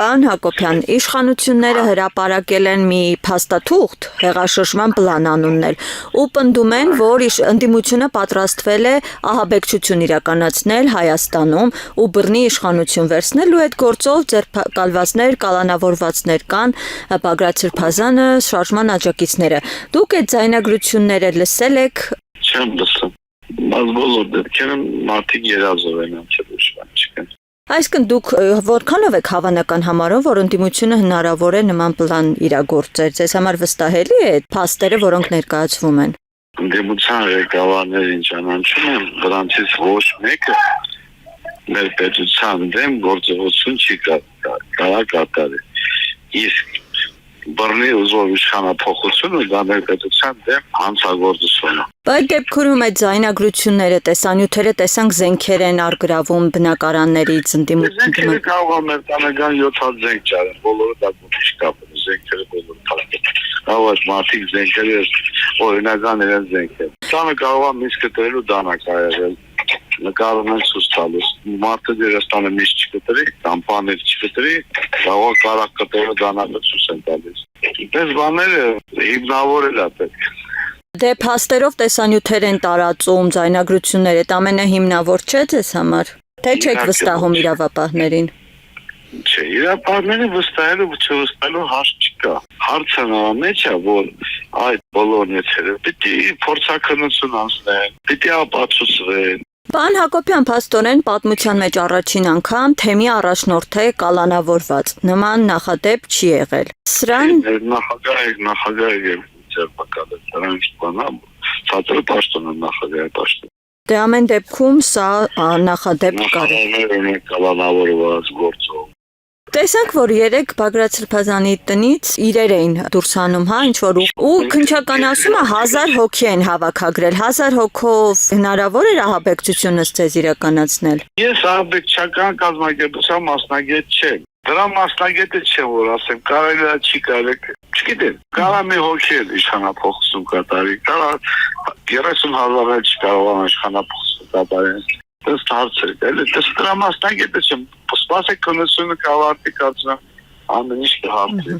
Պարոն Հակոբյան, իշխանությունները հրապարակել են մի փաստաթուղթ հեղաշրջման պլան անուններ ու պնդում են, որ ընդդիմությունը պատրաստվել է ահաբեկչություն իրականացնել Հայաստանում ու բռնի իշխանություն վերցնել ու այդ գործով ձերբակալվածներ, կալանավորվածներ կան, Բագրատ Սրբազանը, շարժման աջակիցները։ Դուք այդ ձայնագրությունները լսել եք։ Չեմ լսում։ Բայց բոլոր դեպքերում մարդիկ երազով են անցել ուշման չկան։ Այսինքն դուք որքանով եք հավանական համարում, որ ընդդիմությունը հնարավոր է նման պլան իրագործել։ Ձեզ համար վստահելի է այդ փաստերը, որոնք ներկայացվում են։ Ընդդիմության ղեկավարներին ճանաչում եմ, դրանցից ոչ մեկը մեր պետության դեմ գործողություն չի կատարել։ Իսկ բռնի ուզով իշխանափոխությունը դա մեր պետության դեմ հանցագործություն է։ Բայց դեպքում այդ ձայնագրությունները, տեսանյութերը տեսանք զենքեր են արգրավում բնակարաններից Զենքերը կարող է մեր տանեկան 7 հատ զենք ճարեն, բոլորը դա գուցի կապեն, զենքերը բոլորը թափեն։ Կարող է մարդիկ զենքերը օրինական իրեն զենքեր։ Տանը կարող է միշտ կտրելու դանակ այրել։ Նկարում են ցույց տալիս։ Մարդը Երևանը միշտ չկտրի, կամ բաներ չկտրի, կարող է կարակ կտրելու դանակը ցույց են տալիս։ Այդպես բաները հիմնավորել է պետք։ Դե փաստերով տեսանյութեր են տարածում, ձայնագրություններ, այդ ամենը հիմնավոր չէ ձեզ համար։ Թե չեք վստահում իրավապահներին։ Չէ, իրավապահները վստահելու չվստահելու հարց չկա։ Հարցը նրա մեջ է, որ այդ բոլոր նյութերը պիտի փորձաքննություն անցնեն, պիտի ապացուցվեն։ Պարոն Հակոբյան, փաստորեն պատմության մեջ առաջին անգամ թեմի առաջնորդ է կալանավորված։ Նման նախադեպ չի եղել։ Սրան նախագահը ձերբակալել, դրանից բանա ցածր պաշտոնը նախագահի պաշտոն։ Դե ամեն դեպքում սա նախադեպ կար։ Նախագահները կալանավորված գործով։ Տեսանք, որ երեք Բագրատ Սրբազանի տնից իրեր էին դուրս հանում, հա, ինչ-որ ու քննչական ասում է 1000 հոգի են հավաքագրել, 1000 հոգով հնարավոր էր ահաբեկչությունը ձեզ իրականացնել։ Ես ահաբեկչական կազմակերպության մասնագետ չեմ։ Դրա մասնագետը չեմ, որ ասեմ, կարելի է, չի կարելի, չգիտեմ։ Կարա մի հոգի էլ իշխանափոխություն կատարի, կարա 30,000 չկարողան իշխանափոխություն կատարել։ Դες հարցեր, էլի դες դրա մասնագետը չեմ, սպասեք քննությունը կավարտի կարծում ամեն ինչ կհարցի։